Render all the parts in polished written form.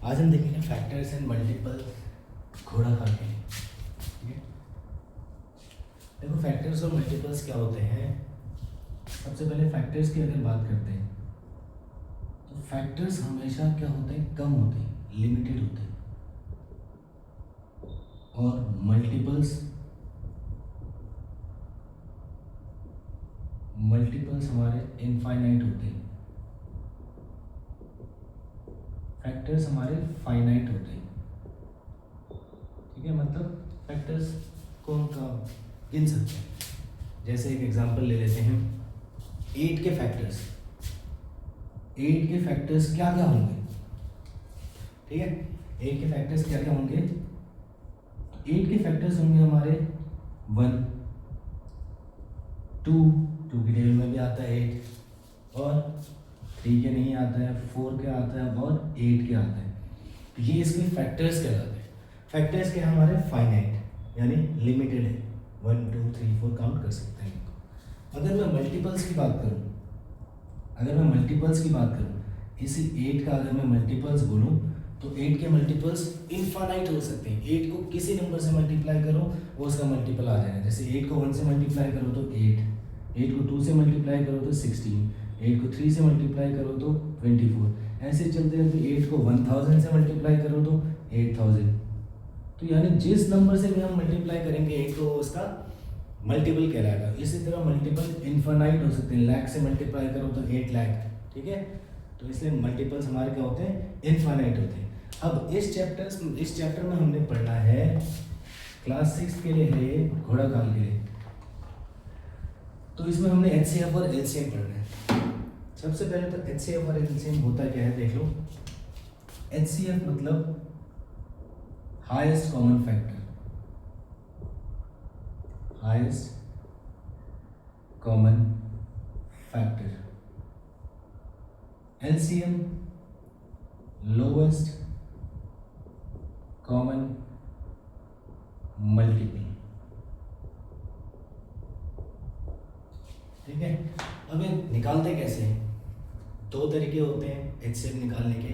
आज हम देखेंगे फैक्टर्स एंड मल्टीपल घोड़ा खाल के। ठीक है, देखो फैक्टर्स और मल्टीपल्स क्या होते हैं। सबसे पहले फैक्टर्स की अगर बात करते हैं तो फैक्टर्स हमेशा क्या होते हैं, कम होते हैं, लिमिटेड होते हैं, और मल्टीपल्स हमारे इनफाइनाइट होते हैं। फैक्टर्स हमारे फाइनाइट होते हैं। ठीक है, मतलब फैक्टर्स को हम गिन सकते हैं। जैसे एक एग्जांपल ले लेते हैं, 8 के फैक्टर्स। 8 के फैक्टर्स क्या क्या होंगे? ठीक है, 8 के फैक्टर्स क्या क्या होंगे? 8 के फैक्टर्स होंगे हमारे 1, 2 की टेबल में भी आता है 8, और 3 के नहीं आता है, 4 के आता है, और 8 के आता है। तो ये इसके फैक्टर्स कहलाते हैं। फैक्टर्स के हमारे फाइनाइट यानी लिमिटेड है, 1 2 3 4 काउंट कर सकते हैं इनको। अगर मैं मल्टीपल्स की बात करूं, इसी 8 का अगर मैं मल्टीपल्स बोलूं तो 8 के मल्टीपल्स इनफाइनाइट हो सकते हैं। 8 को किसी नंबर से मल्टीप्लाई करो वो उसका मल्टीपल आ जाएगा। जैसे 8 को 1 से मल्टीप्लाई करो तो 8 को 2 से मल्टीप्लाई करो तो 16, 8 को 3 से मल्टीप्लाई करो तो 24, ऐसे चलते हैं। तो 8 को 1000 से मल्टीप्लाई करो तो 8000। तो यानी जिस नंबर से भी हम मल्टीप्लाई करेंगे 8 को, उसका मल्टीपल कहलाएगा। इसी तरह मल्टीपल इनफाइनाइट हो सकते हैं। लाख से मल्टीप्लाई करो तो 8 लाख। ठीक है, तो इसलिए मल्टीपल्स हमारे क्या होते हैं, इनफाइनाइट होते हैं। अब इस चैप्टर में हमने पढ़ना है, क्लास 6 के लिए है ये, घोड़ा खाल के लिए। तो इसमें हमने एचसीएफ और एलसीएम पढ़ना है। सबसे पहले तो एचसीएफ और एलसीएम होता क्या है देख लो। एचसीएफ मतलब highest common factor, highest common factor. LCM lowest common multiple. ठीक है, अब ये निकालते कैसे हैं? 2 तरीके होते हैं एचसीएफ निकालने के,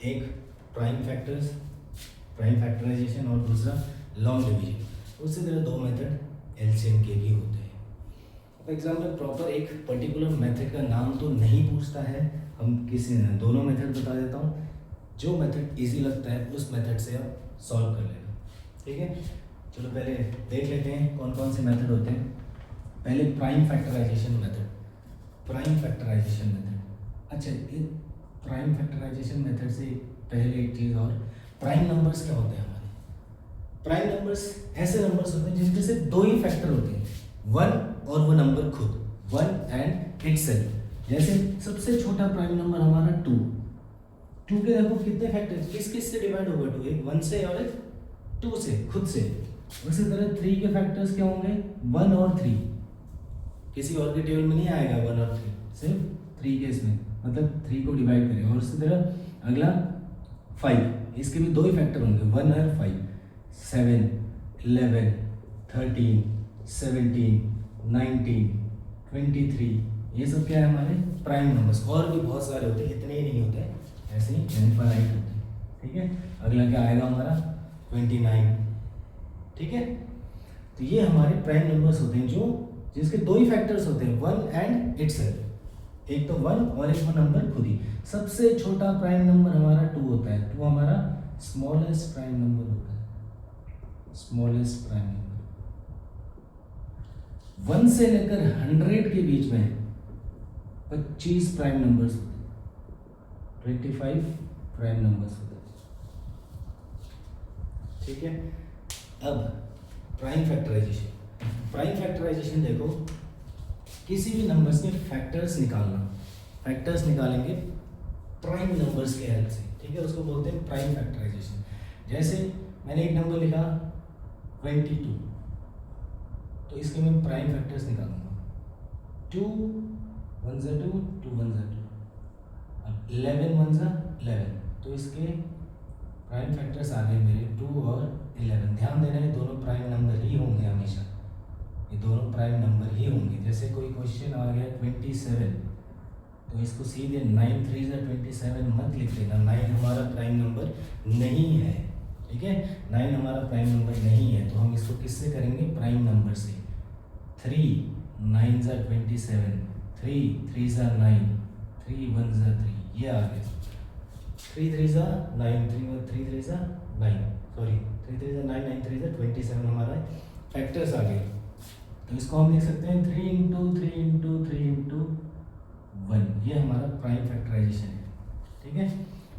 एक प्राइम फैक्टर्स, प्राइम फैक्टराइजेशन, और दूसरा लॉन्ग डिवीजन। उसी तरह 2 मेथड एलसीएम के भी होते हैं। फॉर एग्जाम्पल प्रॉपर एक पर्टिकुलर मेथड का नाम तो नहीं पूछता है, हम किसी दोनों मेथड बता देता हूँ। जो मेथड इजी लगता है उस मेथड से आप सॉल्व कर लेना। ठीक है, चलो पहले देख लेते हैं कौन कौन से मेथड होते हैं। पहले प्राइम फैक्टराइजेशन मेथड। अच्छा, ये प्राइम फैक्टराइजेशन मेथड से पहले एक चीज़ और, प्राइम नंबर्स क्या होते हैं हमारे? प्राइम नंबर्स ऐसे नंबर्स होते हैं जिनमें से 2 ही फैक्टर होते हैं, 1 और वो नंबर खुद, 1 एंड इटसेल्फ। जैसे सबसे छोटा प्राइम नंबर हमारा 2 के देखो कितने फैक्टर, किस से डिवाइड होगा 2? एक 1 से और एक 2 से, खुद से। उसी तरह 3 के फैक्टर्स क्या होंगे? 1 और 3। किसी और के टेबल में नहीं आएगा 1 और 3, सिर्फ 3 के इसमें, मतलब 3 को डिवाइड करें। और उसी तरह अगला 5, इसके भी 2 ही फैक्टर होंगे, 1 और 5। 7 11 13 17 19 23, ये सब क्या है हमारे प्राइम नंबर्स। और भी बहुत सारे होते हैं, इतने ही नहीं होते, ऐसे ही इनफाइनाइट होते हैं। ठीक है, अगला क्या आएगा हमारा 29। ठीक है, तो ये हमारे प्राइम नंबर्स होते हैं जो जिसके 2 ही फैक्टर्स होते हैं, 1 एंड इटसेल्फ। एक तो 1 और एक वो नंबर खुद ही। सबसे छोटा प्राइम नंबर हमारा 2 होता है, 2 हमारा स्मॉलेस्ट प्राइम नंबर होता है, स्मॉलेस्ट प्राइम नंबर। 1 से लेकर 100 के बीच में 25 प्राइम नंबर्स होते हैं, 25 प्राइम नंबर्स होते हैं। ठीक है, अब प्राइम फैक्टराइजेशन देखो, किसी भी नंबर्स के फैक्टर्स निकालेंगे प्राइम नंबर्स के हेल्प से। ठीक है, उसको बोलते हैं प्राइम फैक्टराइजेशन। जैसे मैंने एक नंबर लिखा 22, तो इसके मैं प्राइम फैक्टर्स निकालूंगा। 2 1 जा 2, 2 1 जा 2, अब 11 1 जा 11, तो इसके प्राइम फैक्टर्स आ गए मेरे 2 और 11। ध्यान देना है दोनों प्राइम नंबर ही होंगे हमेशा, ये दोनों प्राइम नंबर ही होंगे। जैसे कोई क्वेश्चन आ गया 27, तो इसको सीधे 9 3 27 मत लिख देना, 9 हमारा प्राइम नंबर नहीं है, ठीक है, 9 हमारा प्राइम नंबर नहीं है, तो हम इसको किससे करेंगे, प्राइम नंबर से। 3 9 27, 3 3 9, 3 1 3, ये आ गया, 3 3 9, 3 3 9, सॉरी 3 3 9 9 3 27 हमारा फैक्टर्स आ गए। तो इसको हम लिख सकते हैं 3 इंटू 3 इंटू 3 इंटू 1, ये हमारा प्राइम फैक्टराइजेशन है, ठीक है।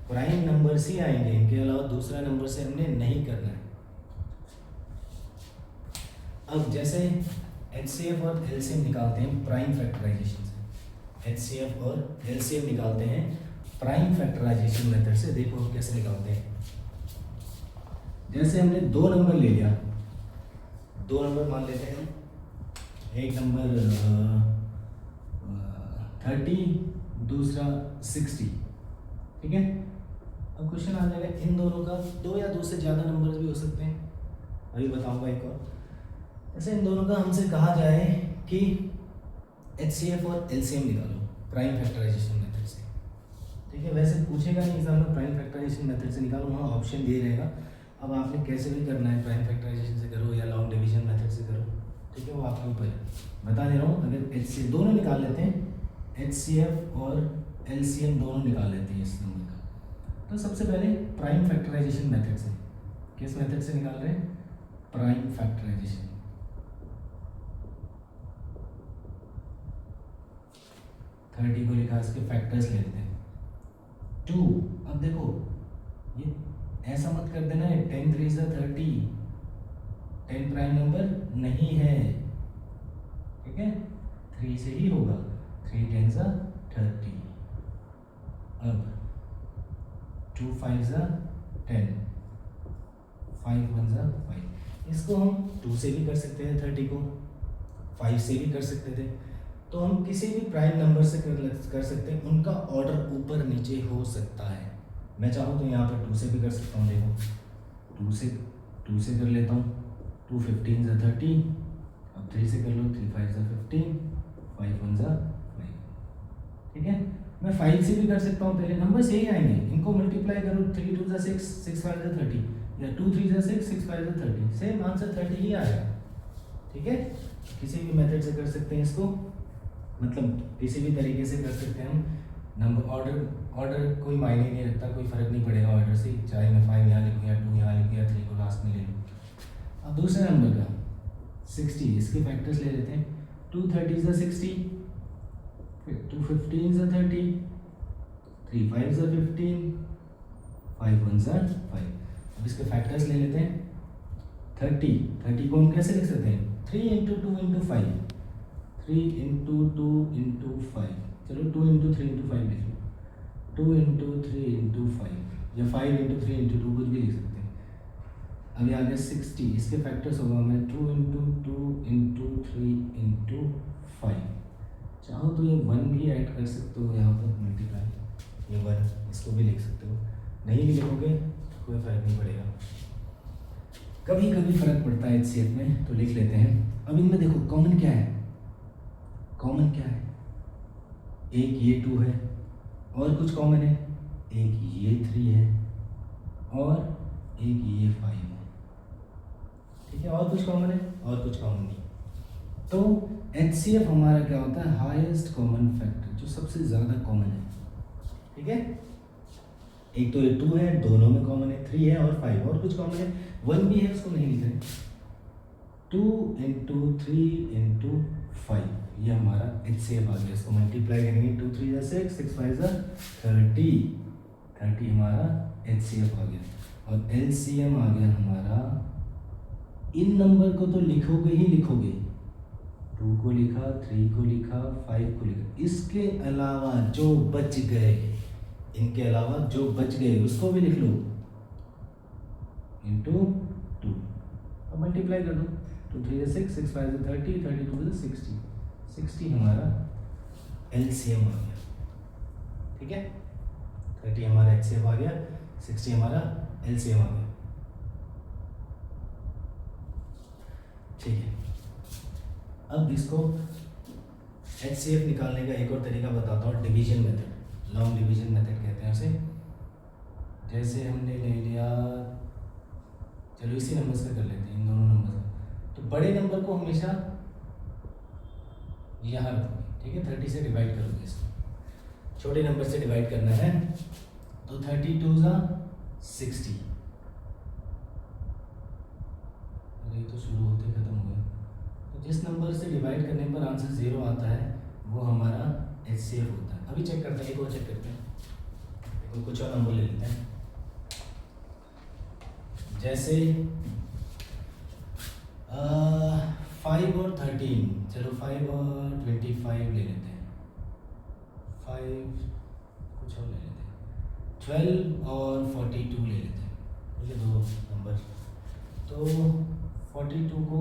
प्राइम नंबर से आएंगे, इनके अलावा दूसरा नंबर से हमने नहीं करना है। अब जैसे HCF और LCM निकालते हैं प्राइम फैक्टराइजेशन से, HCF और LCM निकालते हैं प्राइम फैक्टराइजेशन मेथड से। देखो हम कैसे निकालते हैं। जैसे हमने दो नंबर ले लिया, दो नंबर मान लेते हैं, एक नंबर 30, दूसरा 60, ठीक है। अब क्वेश्चन आ जाएगा इन दोनों का, दो या दो से ज़्यादा नंबर भी हो सकते हैं, अभी बताऊंगा एक और। जैसे इन दोनों का हमसे कहा जाए कि HCF और LCM निकालो प्राइम फैक्टराइजेशन मेथड से, ठीक है। वैसे पूछेगा नहीं एग्जाम में प्राइम फैक्टराइजेशन मेथड से निकालो, वहाँ ऑप्शन दिए रहेगा। अब आपने कैसे भी करना है, प्राइम फैक्टराइजेशन से करो या लॉन्ग डिवीजन मेथड से करो, ठीक है, वो आपके ऊपर है। बता दे रहा हूँ, अगर HCF दोनों निकाल लेते हैं, HCF और LCM दोनों निकाल लेते हैं इस नंबर का, तो सबसे पहले प्राइम फैक्टराइजेशन मेथड से, किस मेथड से निकाल रहे हैं, प्राइम फैक्टराइजेशन। 30 को लिखा, इसके फैक्टर्स ले लेते हैं 2। अब देखो ये ऐसा मत कर देना है 10 3 30, 10 प्राइम नंबर नहीं है, ठीक है, 3 से ही होगा, 3 10 30। अब 2 5 10, 5 1 5, इसको हम 2 से भी कर सकते थे, 30 को 5 से भी कर सकते थे, तो हम किसी भी प्राइम नंबर से कर सकते हैं, उनका ऑर्डर ऊपर नीचे हो सकता है। मैं चाहूँ तो यहाँ पर 2 से भी कर सकता हूँ, देखो 2 से कर लेता हूँ, 2 15 30, अब 3 से कर लो, 3 5 15, 5 1 5, ठीक है। मैं 5 से भी कर सकता हूँ, पहले नंबर से ही आएंगे, इनको मल्टीप्लाई करो, 3 2 6, 6 5 30, या 2 3 6, 6 5 30, सेम आंसर 30 ही आएगा, ठीक है। किसी भी मेथड से कर सकते हैं इसको, मतलब किसी भी तरीके से कर सकते हैं हम। नंबर ऑर्डर कोई मायने नहीं रखता, कोई फर्क नहीं पड़ेगा ऑर्डर से, चाहे मैं 5 यहाँ लिखूँ या 2 यहाँ लिखूँ या 3 को लास्ट में ले लूँ। अब दूसरे नंबर का 60, इसके फैक्टर्स ले लेते हैं, 2 30 60, 2 15 30, 3 5 15, 5 1 5। अब इसके फैक्टर्स ले लेते हैं, 30 को हम कैसे लिख सकते हैं, 3 इंटू 2 इंटू 5, 3 इंटू 2 इंटू 5, चलो 2 इंटू 3 इंटू 5 लिख लो, 2 इंटू 3 इंटू 5, या 5 इंटू 3 इंटू 2 कुछ भी लिख सकते हैं। अभी आ गया 60, इसके फैक्टर्स होगा मैं 2 इंटू 2 इंटू 3 इंटू 5, चाहो तो ये 1 भी ऐड कर सकते हो यहाँ पर मल्टीप्लाई, ये 1 इसको भी लिख सकते हो, नहीं भी लिखोगे तो कोई फ़र्क नहीं पड़ेगा, कभी कभी फ़र्क पड़ता है HCF में, तो लिख लेते हैं। अब इनमें देखो कॉमन क्या है, कॉमन क्या है, एक ये 2 है, और कुछ कॉमन है, एक ये 3 है, और एक ये 5 है, ठीक है, और कुछ कॉमन है और कुछ कॉमन नहीं। तो HCF हमारा क्या होता है, हाईएस्ट कॉमन फैक्टर, जो सबसे ज़्यादा कॉमन है, ठीक है। एक तो ये 2 है, दोनों में कॉमन है, 3 है और 5, और कुछ कॉमन है, 1 भी है, उसको नहीं लिख रहे। 2 इंटू 3 इंटू 5, ये हमारा HCF आ गया, इसको मल्टीप्लाई करेंगे, 2 3 6, 6 5 30 हमारा HCF आ गया, और LCM आ गया हमारा, इन नंबर को तो लिखोगे ही लिखोगे, 2 को लिखा, 3 को लिखा, 5 को लिखा, इसके अलावा जो बच गए, इनके अलावा जो बच गए उसको भी लिख लो, इंटू 2, अब मल्टीप्लाई कर दो, 2 3 6, 6 5 30, 32 60, 60 हमारा LCM आ गया, ठीक है। 30 हमारा HCF आ गया, 60 हमारा LCM आ गया, ठीक है। अब इसको HCF निकालने का एक और तरीका बताता हूँ, division method, long division method कहते हैं उसे। जैसे हमने ले लिया, चलो इसी नंबर से कर लेते हैं, इन दोनों नंबर से। तो बड़े नंबर को हमेशा यहाँ रखोगे, ठीक है, 30 से डिवाइड करोगे इसको, छोटे नंबर से डिवाइड करना है। तो 32 × 60, अरे तो शुरू होते खत्म हो गया। तो जिस नंबर से डिवाइड करने पर आंसर 0 आता है वो हमारा HCF होता है। अभी चेक करते हैं, एक और चेक करते हैं, देखो कुछ और नंबर ले लेते हैं। जैसे 5 और 13, चलो 5 और 25 ले लेते हैं, 5 कुछ और ले लेते हैं, 12 और 42 ले लेते हैं, ये दो नंबर। तो 42 को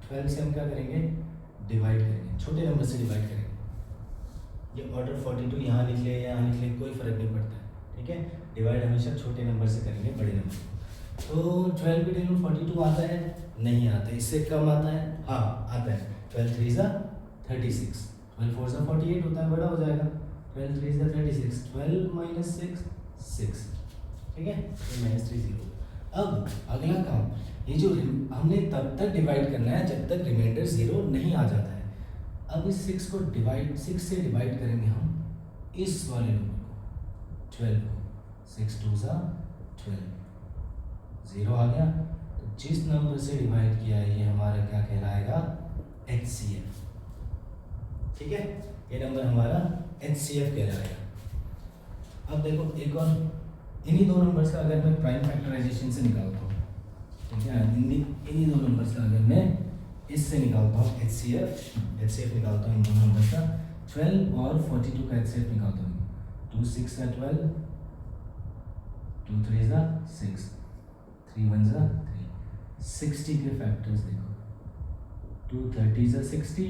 12 से हम क्या करेंगे, डिवाइड करेंगे, छोटे नंबर से डिवाइड करेंगे। ये ऑर्डर 42 यहाँ निकले या यहाँ निकले कोई फ़र्क नहीं पड़ता है, ठीक है, डिवाइड हमेशा छोटे नंबर से करेंगे बड़े नंबर। तो 12 के डिनोट 42 आता है, नहीं आता, इससे कम आता है, हाँ आता है, 12 3 ज़ा 36, 12 4 ज़ा 48 होता है, बड़ा हो जाएगा, 12 3 ज़ा 36, 12 - 6 6, ठीक है, -3 0। अब अगला काम, ये जो हमने तब तक डिवाइड करना है जब तक रिमाइंडर 0 नहीं आ जाता है। अब इस 6 को डिवाइड, 6 से डिवाइड करेंगे हम इस वाले नंबर को, 12 को, 6 2 ज़ा 12, 0 आ गया। तो जिस नंबर से डिवाइड किया है ये हमारा क्या कहलाएगा, HCF, ठीक है, ये नंबर हमारा HCF कहलाएगा। अब देखो एक और, इन्हीं दो नंबर्स का अगर मैं प्राइम फैक्टराइजेशन से निकालता हूँ, ठीक है, इन्हीं दो नंबर्स का अगर मैं इससे निकालता हूँ HCF निकालता हूँ इन दोनों नंबर्स का, 12 और 42 का HCF निकालता हूँ, 2 6 × 12, 2 3 ज़ा 6, 3 1 ज़ा 3, 60 के फैक्टर्स देखो, 2 30 ज़ा 60,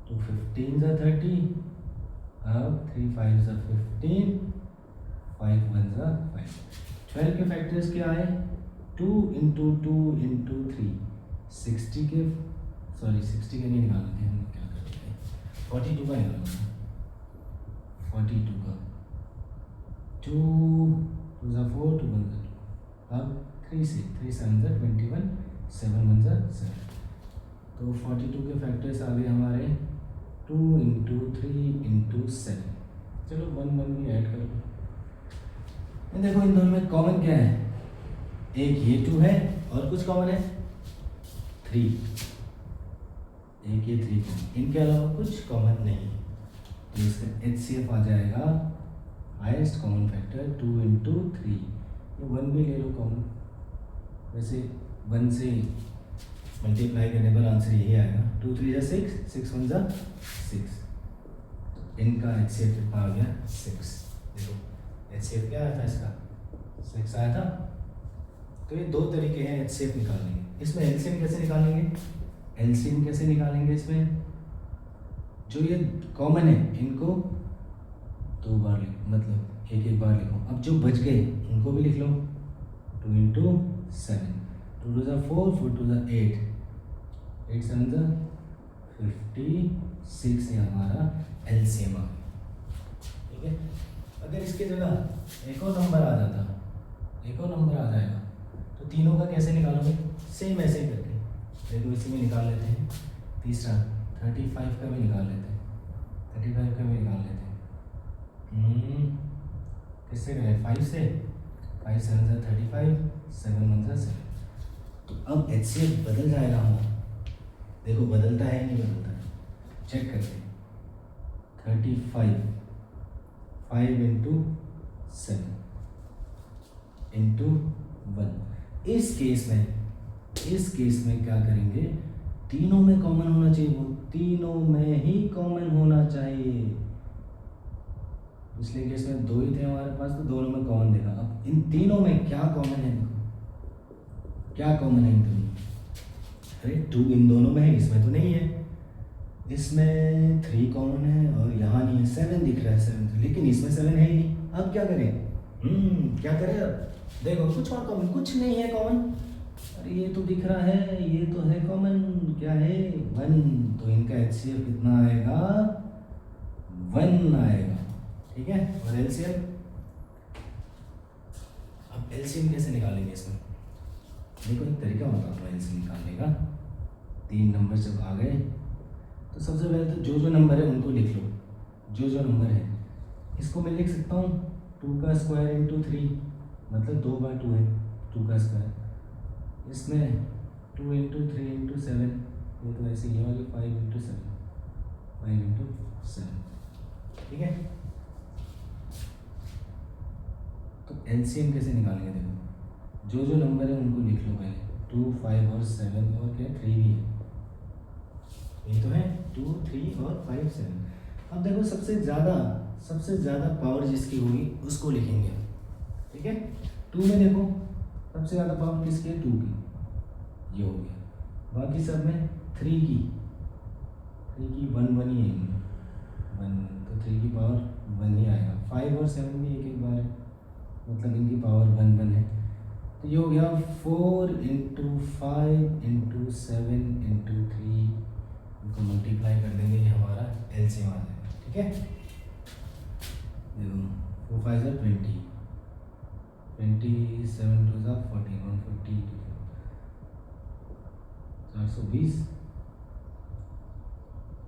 2 15 ज़ा 30, अब 3 5 ज़ा 15, 5 1 ज़ा 5। 12 के फैक्टर्स क्या आए, 2 × 2 × 3, 60 के, सॉरी 60 के नहीं निकालते हैं, हम क्या करते हैं, 42 का निकालना, 42 का, 2 2 ज़ा 4, 2 1 ज़ा 2, अब 3 से, 3 7 ज़ा 21, 7 1 ज़ा 7। तो 42 के फैक्टर्स आ गए हमारे 2 × 3 × 7। चलो 1 1 भी ऐड कर लो। देखो इन दोनों में कॉमन क्या है, एक ये 2 है और कुछ कॉमन है 3, एक ये 3 कॉमन, इनके अलावा कुछ कॉमन नहीं। तो इसका HCF आ जाएगा हाईएस्ट कॉमन फैक्टर 2 × 3, ये 1 भी ले लो कॉमन, वैसे 1 से मल्टीप्लाई करने पर आंसर यही आएगा, 2 3 ज़ा 6, 6 1 ज़ा 6। तो इनका HCF कितना आ गया, 6। देखो HCF क्या आया था इसका, 6 आया था। तो ये दो तरीके हैं HCF निकालने के। इसमें LCM कैसे निकालेंगे, LCM कैसे निकालेंगे, इसमें जो ये कॉमन है इनको 2 बार लिखो, मतलब एक बार लिखो। अब जो बच गए उनको भी लिख लो, 2 × 7, 2 2 ज़ा 4, 4 2 ज़ा 8, 8 7 ज़ा 56, ये हमारा LCM आ गया, ठीक है। अगर इसके जगह एक और नंबर आ जाता, एक और नंबर आ जाएगा, तो तीनों का कैसे निकालोगे, सेम ऐसे ही करके, देखो इसी में निकाल लेते हैं। तीसरा 35 का भी निकाल लेते हैं, 35 का भी निकाल लेते हैं, किससे करें, 5 से, 5 7 ज़ा 35, 7 1 ज़ा 7। तो अब HCF बदल जाएगा हमारा, देखो बदलता है नहीं बदलता है, चेक करते हैं। 35 5 × 7 × 1। इस केस में क्या करेंगे, तीनों में कॉमन होना चाहिए, वो तीनों में ही कॉमन होना चाहिए। पिछले केस में 2 ही थे हमारे पास, तो दोनों में कॉमन देखा। अब इन तीनों में क्या कॉमन है, देखो क्या कॉमन है इन दोनों, अरे 2 इन दोनों में है, इसमें तो नहीं है, इसमें 3 कॉमन है और यहाँ नहीं है, 7 दिख रहा है 7, लेकिन इसमें 7 है ही नहीं। अब क्या करें, क्या करें, अब देखो कुछ और कॉमन कुछ नहीं है कॉमन, अरे ये तो दिख रहा है, ये तो है कॉमन, क्या है 1, तो इनका HCF कितना आएगा 1 आएगा, ठीक है। और LCM, अब LCM कैसे निकालेंगे इसमें, देखो एक तरीका बताता हूँ LCM निकालने का। 3 नंबर जब आ गए तो सबसे पहले तो जो नंबर है उनको लिख लो, जो नंबर है। इसको मैं लिख सकता हूँ 2 का स्क्वायर इंटू 3, मतलब 2/2 है 2 का स्क्वायर। इसमें 2 इंटू 3 इंटू 7, ये तो ऐसे ये वाली 5 इंटू 7, 5 इंटू 7, ठीक है। तो LCM कैसे निकालेंगे, देखो जो नंबर है उनको लिख लो पहले, 2, 5 और 7, और क्या 3 भी है, ये तो है 2, 3 और 5, 7। अब देखो सबसे ज़्यादा पावर जिसकी होगी उसको लिखेंगे, ठीक है। 2 में देखो सबसे ज़्यादा पावर किसकी है, 2 की, ये हो गया। बाकी सब में 3 की 1 ही है इनमें, 1, तो 3 की पावर 1 ही आएगा। 5 और 7 भी एक बार है, मतलब इनकी पावर 1 है। तो ये हो गया 4 इंटू 5 इंटू 7 इंटू 3, इनको मल्टीप्लाई कर देंगे, ये हमारा LCM आ जाएगा, ठीक है। देखो 4 5 ज़ा 20, 27 2 ज़ा 40, 140, 420,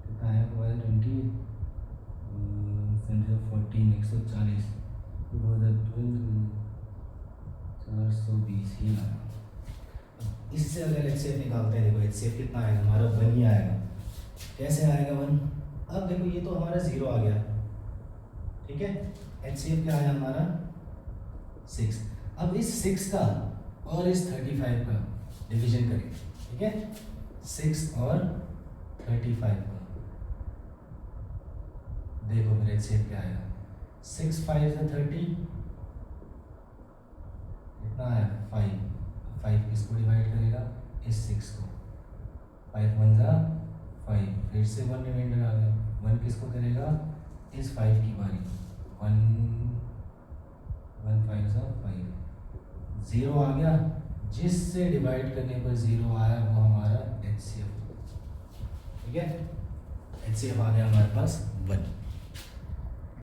कितना आया हमारा 20, 7 14, 140, 2012, 420 ही आया। इससे अगर HCF निकालते हैं, देखो HCF कितना आएगा हमारा 1 ही आएगा। कैसे आएगा 1, अब देखो ये तो हमारा 0 आ गया, ठीक है। HCF क्या आया हमारा 6। अब इस 6 का और इस 35 का डिवीजन करें, ठीक है। 6 और 35 का देखो फिर HCF क्या आएगा, 6 5 ज़ा 30, कितना आया 5 किसको डिवाइड करेगा, इस 6 को, 5 1 ज़ा 5, फिर से 1 रिमाइंडर आ गया, 1 किसको करेगा, इस 5 की बारी, 1 1 5 ज़ा 5, 0 आ गया, जिससे डिवाइड करने पर 0 आया वो हमारा HCF, ठीक है। HCF आ गया हमारे पास 1।